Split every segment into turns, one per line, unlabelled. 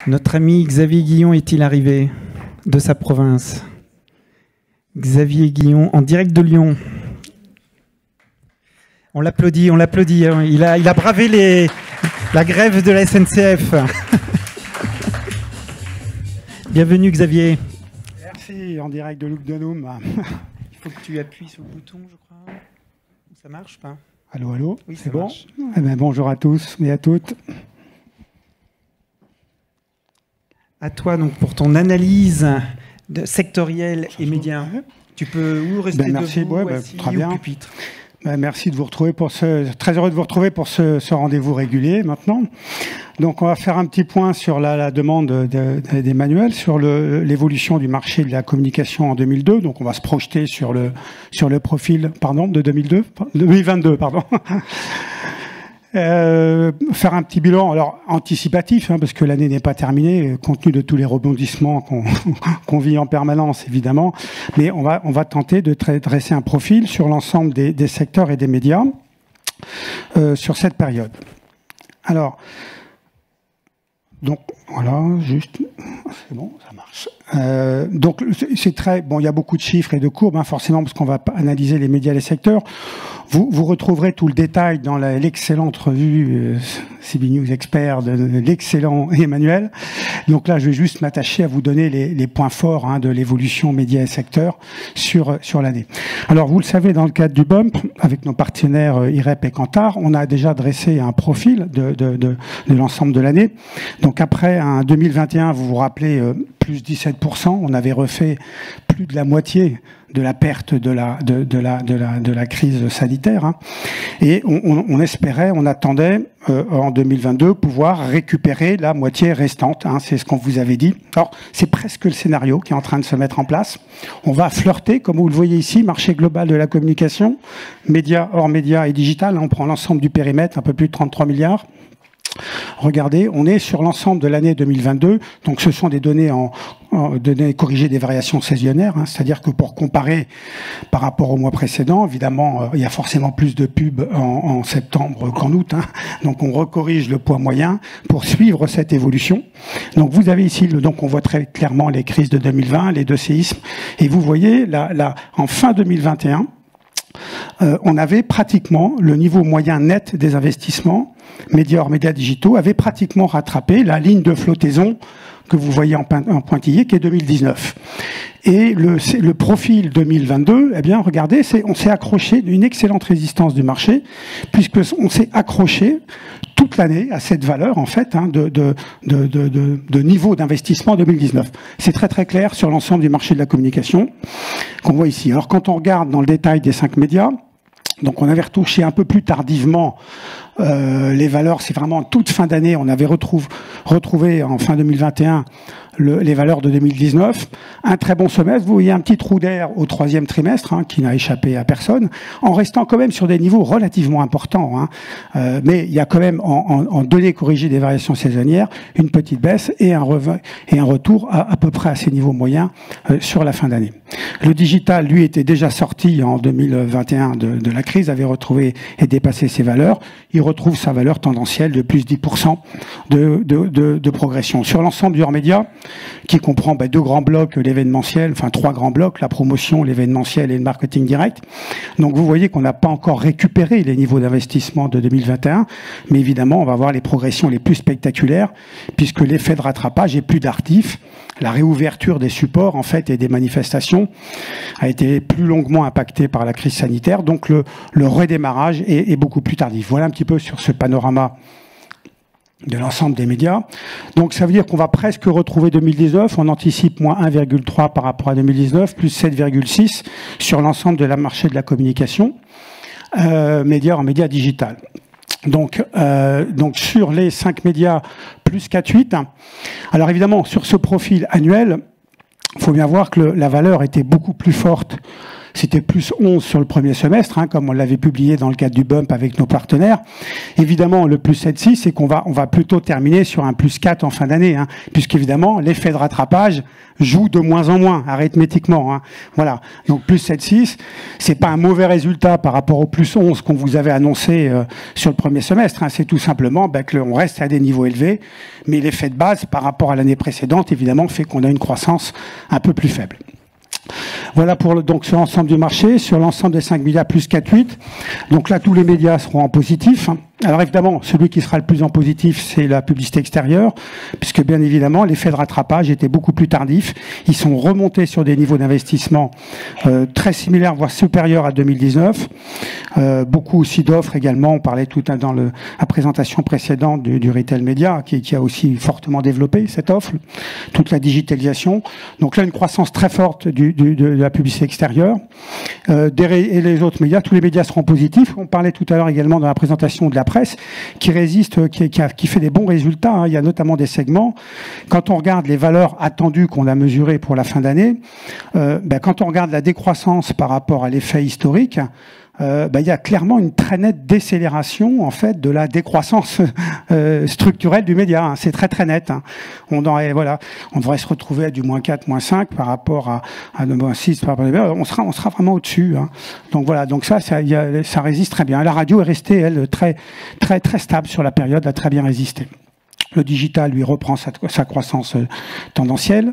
Notre ami Xavier Guillon est-il arrivé de sa province? Xavier Guillon, en direct de Lyon. On l'applaudit, on l'applaudit. Il a bravé la grève de la SNCF. Bienvenue Xavier.
Merci, en direct de Lugdunum.
Il faut que tu appuies sur le bouton, je crois. Ça marche pas?
Allô, allô,
oui,
c'est bon? Eh bien, bonjour à tous et à toutes.
À toi donc pour ton analyse sectorielle et média. Tu peux ou rester
merci,
debout,
ouais,
assis,
très bien.
ou pupitre.
Merci de vous retrouver très heureux de vous retrouver pour ce rendez-vous régulier maintenant. Donc on va faire un petit point sur la demande d'Emmanuel sur l'évolution du marché de la communication en 2002. Donc on va se projeter sur le profil de 2022 pardon. Faire un petit bilan, alors anticipatif, parce que l'année n'est pas terminée, compte tenu de tous les rebondissements qu'on vit en permanence, évidemment. Mais on va tenter de dresser un profil sur l'ensemble des secteurs et des médias sur cette période. Alors, donc voilà, juste, c'est bon, ça marche. Donc c'est très bon. Il y a beaucoup de chiffres et de courbes, forcément, parce qu'on va analyser les médias et les secteurs. Vous retrouverez tout le détail dans l'excellente revue CB News Expert de l'excellent Emmanuel. Donc là, je vais juste m'attacher à vous donner les points forts de l'évolution médias et secteurs sur l'année. Alors, vous le savez, dans le cadre du BUMP, avec nos partenaires IREP et Kantar, on a déjà dressé un profil de l'ensemble de l'année. Donc après un 2021, vous vous rappelez, plus 17%, on avait refait plus de la moitié de la perte de la crise sanitaire. Et on espérait, on attendait en 2022 pouvoir récupérer la moitié restante. C'est ce qu'on vous avait dit. Alors, c'est presque le scénario qui est en train de se mettre en place. On va flirter, comme vous le voyez ici, marché global de la communication, médias, hors médias et digital. On prend l'ensemble du périmètre, un peu plus de 33 milliards. Regardez, on est sur l'ensemble de l'année 2022, donc ce sont des données données corrigées des variations saisonnières, c'est-à-dire que pour comparer par rapport au mois précédent, évidemment, il y a forcément plus de pubs en septembre qu'en août, donc on recorrige le poids moyen pour suivre cette évolution. Donc vous avez ici, donc on voit très clairement les crises de 2020, les deux séismes, et vous voyez en fin 2021, on avait pratiquement le niveau moyen net des investissements, médias hors médias digitaux, avait pratiquement rattrapé la ligne de flottaison que vous voyez en pointillé, qui est 2019. Et le profil 2022, eh bien, regardez, on s'est accroché d'une excellente résistance du marché, puisqu'on s'est accroché toute l'année à cette valeur, en fait, de niveau d'investissement 2019. C'est très très clair sur l'ensemble du marché de la communication qu'on voit ici. Alors, quand on regarde dans le détail des 5 médias, donc on avait retouché un peu plus tardivement les valeurs, c'est vraiment en toute fin d'année, on avait retrouvé en fin 2021 les valeurs de 2019. Un très bon semestre, vous voyez un petit trou d'air au troisième trimestre, qui n'a échappé à personne, en restant quand même sur des niveaux relativement importants. Mais il y a quand même, en données corrigées des variations saisonnières, une petite baisse et un retour à peu près à ces niveaux moyens sur la fin d'année. Le digital, lui, était déjà sorti en 2021 de la crise, avait retrouvé et dépassé ses valeurs. Il retrouve sa valeur tendancielle de plus 10% de progression. Sur l'ensemble du hors-média, qui comprend deux grands blocs, l'événementiel, enfin 3 grands blocs, la promotion, l'événementiel et le marketing direct. Donc vous voyez qu'on n'a pas encore récupéré les niveaux d'investissement de 2021, mais évidemment on va voir les progressions les plus spectaculaires, puisque l'effet de rattrapage est plus tardif. La réouverture des supports, en fait, et des manifestations a été plus longuement impactée par la crise sanitaire, donc le redémarrage est beaucoup plus tardif. Voilà un petit peu sur ce panorama de l'ensemble des médias. Donc ça veut dire qu'on va presque retrouver 2019, on anticipe moins 1,3 par rapport à 2019, plus 7,6 sur l'ensemble de la marché de la communication, médias en médias digital. Donc sur les 5 médias, plus 4,8. Alors évidemment, sur ce profil annuel, il faut bien voir que la valeur était beaucoup plus forte c'était plus 11 sur le premier semestre, hein, comme on l'avait publié dans le cadre du bump avec nos partenaires. Évidemment, le plus 7,6, c'est qu'on va plutôt terminer sur un plus 4 en fin d'année, hein, puisqu'évidemment, l'effet de rattrapage joue de moins en moins, arithmétiquement. Hein. Voilà. Donc, plus 7,6, c'est pas un mauvais résultat par rapport au plus 11 qu'on vous avait annoncé sur le premier semestre. Hein. C'est tout simplement qu'on reste à des niveaux élevés, mais l'effet de base par rapport à l'année précédente, évidemment, fait qu'on a une croissance un peu plus faible. Voilà pour donc sur l'ensemble du marché, sur l'ensemble des 5 médias, plus 4,8. Donc là, tous les médias seront en positif. Alors évidemment, celui qui sera le plus en positif, c'est la publicité extérieure, puisque bien évidemment, l'effet de rattrapage était beaucoup plus tardif. Ils sont remontés sur des niveaux d'investissement très similaires, voire supérieurs à 2019. Beaucoup aussi d'offres également. On parlait tout dans la présentation précédente du retail média, qui a aussi fortement développé cette offre, toute la digitalisation. Donc là, une croissance très forte de la publicité extérieure. Et les autres médias, tous les médias seront positifs. On parlait tout à l'heure également dans la présentation de la presse, qui résiste, qui fait des bons résultats. Hein. Il y a notamment des segments. Quand on regarde les valeurs attendues qu'on a mesurées pour la fin d'année, quand on regarde la décroissance par rapport à l'effet historique, il y a clairement une très nette décélération en fait de la décroissance structurelle du média. Hein. C'est très très net. Hein. On devrait se retrouver à du -4, -5 par rapport à -6 par rapport à on sera vraiment au-dessus. Hein. Donc voilà, donc ça résiste très bien. La radio est restée elle très très très stable sur la période, a très bien résisté. Le digital, lui, reprend sa croissance tendancielle.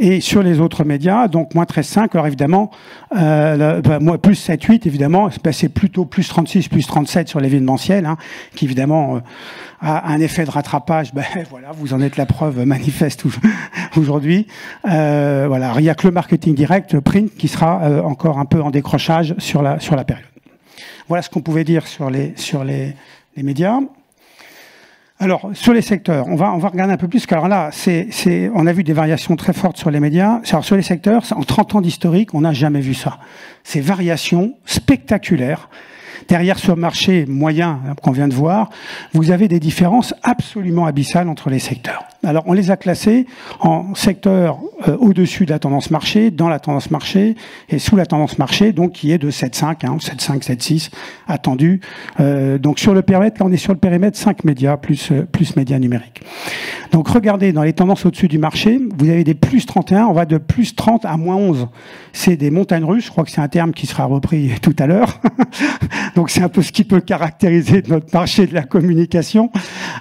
Et sur les autres médias, donc moins 13,5, alors évidemment, plus 7,8, évidemment, c'est plutôt plus 36, plus 37 sur l'événementiel, hein, qui évidemment a un effet de rattrapage. Voilà, vous en êtes la preuve manifeste aujourd'hui. Voilà, il n'y a que le marketing direct, print, qui sera encore un peu en décrochage sur la période. Voilà ce qu'on pouvait dire sur les médias. Alors, sur les secteurs, on va regarder un peu plus, car là, on a vu des variations très fortes sur les médias. Alors, sur les secteurs, en 30 ans d'historique, on n'a jamais vu ça. Ces variations spectaculaires. Derrière ce marché moyen qu'on vient de voir, vous avez des différences absolument abyssales entre les secteurs. Alors, on les a classés en secteurs au-dessus de la tendance marché, dans la tendance marché et sous la tendance marché, donc qui est de 7,5, 7,5, 7,6 attendu. Donc sur le périmètre, là on est sur le périmètre 5 médias plus médias numériques. Donc regardez, dans les tendances au-dessus du marché, vous avez des plus 31, on va de plus 30 à moins 11. C'est des montagnes russes, je crois que c'est un terme qui sera repris tout à l'heure. Donc c'est un peu ce qui peut caractériser notre marché de la communication.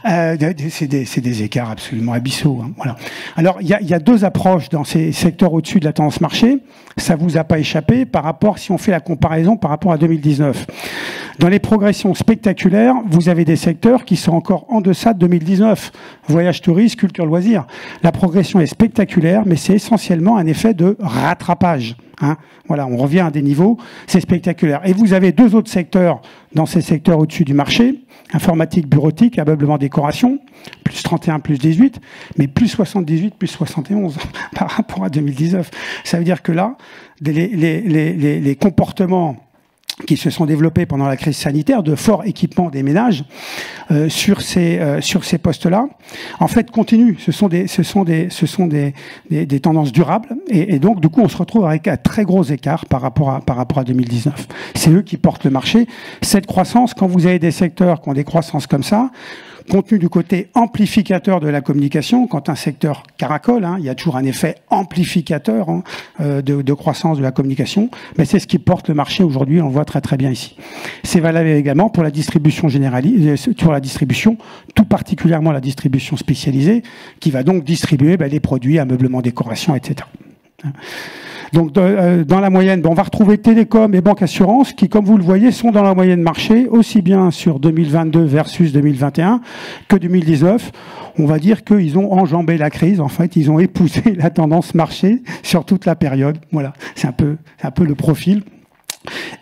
C'est des écarts absolument abyssaux. Hein, voilà. Alors il y a deux approches dans ces secteurs au-dessus de la tendance marché. Ça vous a pas échappé par rapport, si on fait la comparaison par rapport à 2019. Dans les progressions spectaculaires, vous avez des secteurs qui sont encore en deçà de 2019. Voyage, tourisme, culture, loisirs. La progression est spectaculaire, mais c'est essentiellement un effet de rattrapage. Hein. Voilà, on revient à des niveaux, c'est spectaculaire. Et vous avez deux autres secteurs dans ces secteurs au-dessus du marché. Informatique, bureautique, ameublement, décoration, plus 31, plus 18, mais plus 78, plus 71 par rapport à 2019. Ça veut dire que là, les comportements qui se sont développés pendant la crise sanitaire, de forts équipements des ménages sur ces postes-là, en fait, continuent. Ce sont des tendances durables, et donc du coup, on se retrouve avec un très gros écart par rapport à 2019. C'est eux qui portent le marché. Cette croissance, quand vous avez des secteurs qui ont des croissances comme ça, compte tenu du côté amplificateur de la communication, quand un secteur caracole, hein, il y a toujours un effet amplificateur de croissance de la communication, mais c'est ce qui porte le marché aujourd'hui, on le voit très très bien ici. C'est valable également pour la distribution généralisée, sur la distribution, tout particulièrement la distribution spécialisée, qui va donc distribuer les produits, ameublement, décoration, etc. Donc dans la moyenne, on va retrouver télécom et banque assurance qui, comme vous le voyez, sont dans la moyenne marché, aussi bien sur 2022 versus 2021 que 2019. On va dire qu'ils ont enjambé la crise, en fait, ils ont épousé la tendance marché sur toute la période. Voilà, c'est un peu le profil.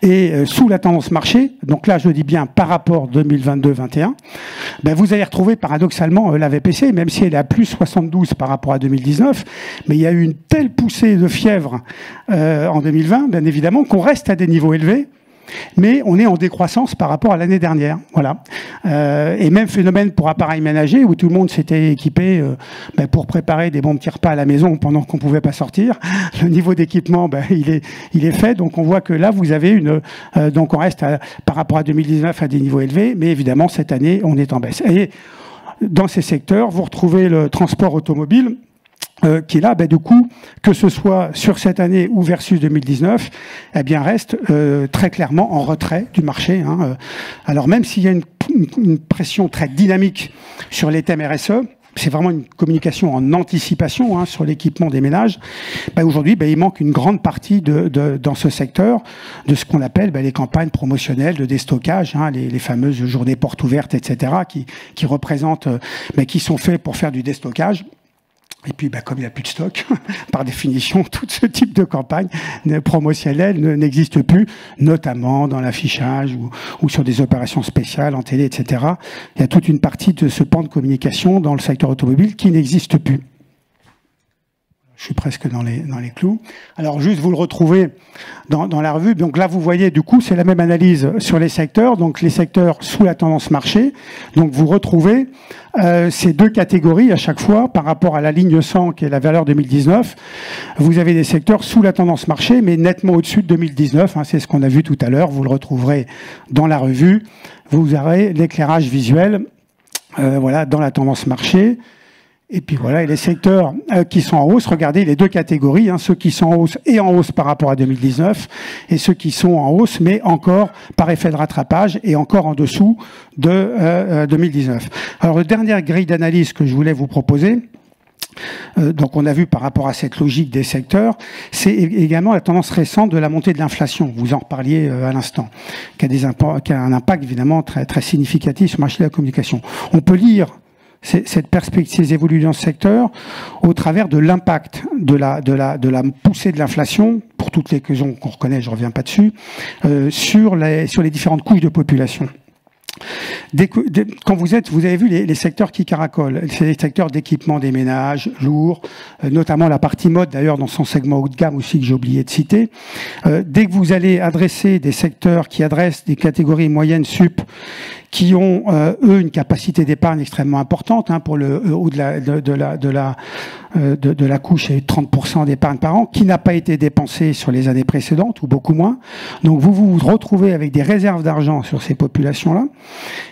Et sous la tendance marché, donc là je dis bien par rapport 2022-21, vous allez retrouver paradoxalement la VPC, même si elle est à plus 72 par rapport à 2019, mais il y a eu une telle poussée de fièvre en 2020, bien évidemment, qu'on reste à des niveaux élevés, mais on est en décroissance par rapport à l'année dernière. Voilà. Et même phénomène pour appareils ménagers, où tout le monde s'était équipé pour préparer des bons petits repas à la maison pendant qu'on ne pouvait pas sortir. Le niveau d'équipement, il est fait. Donc on voit que là, vous avez donc on reste par rapport à 2019 à des niveaux élevés, mais évidemment, cette année, on est en baisse. Et dans ces secteurs, vous retrouvez le transport automobile, qui est là, du coup, que ce soit sur cette année ou versus 2019, reste très clairement en retrait du marché. Alors même s'il y a une pression très dynamique sur les thèmes RSE, c'est vraiment une communication en anticipation sur l'équipement des ménages. Aujourd'hui, il manque une grande partie dans ce secteur de ce qu'on appelle les campagnes promotionnelles de déstockage, les fameuses journées portes ouvertes, etc., qui représentent, qui sont faits pour faire du déstockage. Et puis, comme il n'y a plus de stock, par définition, tout ce type de campagne promotionnelle n'existe plus, notamment dans l'affichage ou sur des opérations spéciales en télé, etc. Il y a toute une partie de ce pan de communication dans le secteur automobile qui n'existe plus. Je suis presque dans les clous. Alors, juste, vous le retrouvez dans la revue. Donc là, vous voyez, du coup, c'est la même analyse sur les secteurs. Donc, les secteurs sous la tendance marché. Donc, vous retrouvez ces deux catégories à chaque fois par rapport à la ligne 100, qui est la valeur 2019. Vous avez des secteurs sous la tendance marché, mais nettement au-dessus de 2019. C'est ce qu'on a vu tout à l'heure. Vous le retrouverez dans la revue. Vous aurez l'éclairage visuel dans la tendance marché. Et puis voilà, et les secteurs qui sont en hausse, regardez les deux catégories, ceux qui sont en hausse et en hausse par rapport à 2019, et ceux qui sont en hausse, mais encore par effet de rattrapage et encore en dessous de 2019. Alors, la dernière grille d'analyse que je voulais vous proposer, donc on a vu par rapport à cette logique des secteurs, c'est également la tendance récente de la montée de l'inflation. Vous en reparliez à l'instant, qui a un impact évidemment très, très significatif sur le marché de la communication. On peut lire cette perspective, ces évolutions dans ce secteur, au travers de l'impact de la poussée de l'inflation, pour toutes les raisons qu'on reconnaît, je ne reviens pas dessus, sur les différentes couches de population. Quand vous avez vu les secteurs qui caracolent, c'est les secteurs d'équipement des ménages, lourds, notamment la partie mode, d'ailleurs, dans son segment haut de gamme aussi, que j'ai oublié de citer. Dès que vous allez adresser des secteurs qui adressent des catégories moyennes sup, qui ont, eux, une capacité d'épargne extrêmement importante, pour le haut de la couche, et 30% d'épargne par an, qui n'a pas été dépensée sur les années précédentes, ou beaucoup moins. Donc vous vous retrouvez avec des réserves d'argent sur ces populations-là,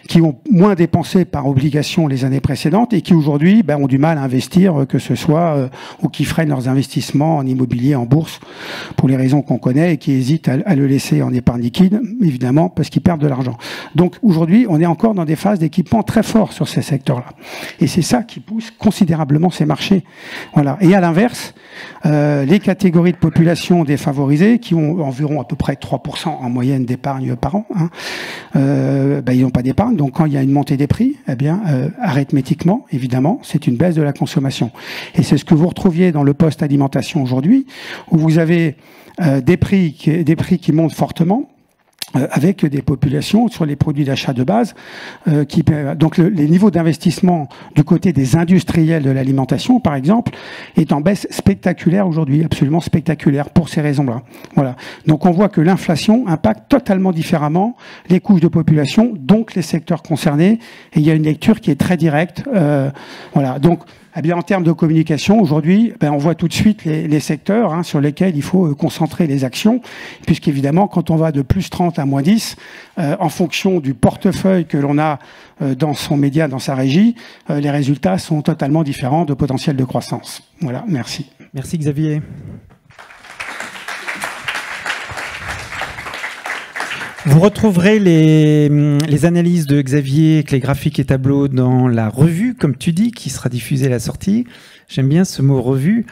qui ont moins dépensé par obligation les années précédentes, et qui aujourd'hui ont du mal à investir, que ce soit, ou qui freinent leurs investissements en immobilier, en bourse, pour les raisons qu'on connaît, et qui hésitent à le laisser en épargne liquide, évidemment, parce qu'ils perdent de l'argent. Donc aujourd'hui, on est encore dans des phases d'équipement très forts sur ces secteurs-là. Et c'est ça qui pousse considérablement ces marchés. Voilà. Et à l'inverse, les catégories de population défavorisées, qui ont environ à peu près 3% en moyenne d'épargne par an, ils n'ont pas d'épargne. Donc quand il y a une montée des prix, arithmétiquement, évidemment, c'est une baisse de la consommation. Et c'est ce que vous retrouviez dans le poste alimentation aujourd'hui, où vous avez des prix qui montent fortement, avec des populations sur les produits d'achat de base. Donc les niveaux d'investissement du côté des industriels de l'alimentation, par exemple, est en baisse spectaculaire aujourd'hui, absolument spectaculaire, pour ces raisons-là. Voilà. Donc on voit que l'inflation impacte totalement différemment les couches de population, donc les secteurs concernés, et il y a une lecture qui est très directe. Voilà. Donc, en termes de communication, aujourd'hui, on voit tout de suite les secteurs sur lesquels il faut concentrer les actions, puisqu'évidemment, quand on va de plus 30 à moins 10, en fonction du portefeuille que l'on a dans son média, dans sa régie, les résultats sont totalement différents de potentiel de croissance. Voilà, merci.
Merci Xavier. Vous retrouverez les analyses de Xavier avec les graphiques et tableaux dans la revue, comme tu dis, qui sera diffusée à la sortie. J'aime bien ce mot revue.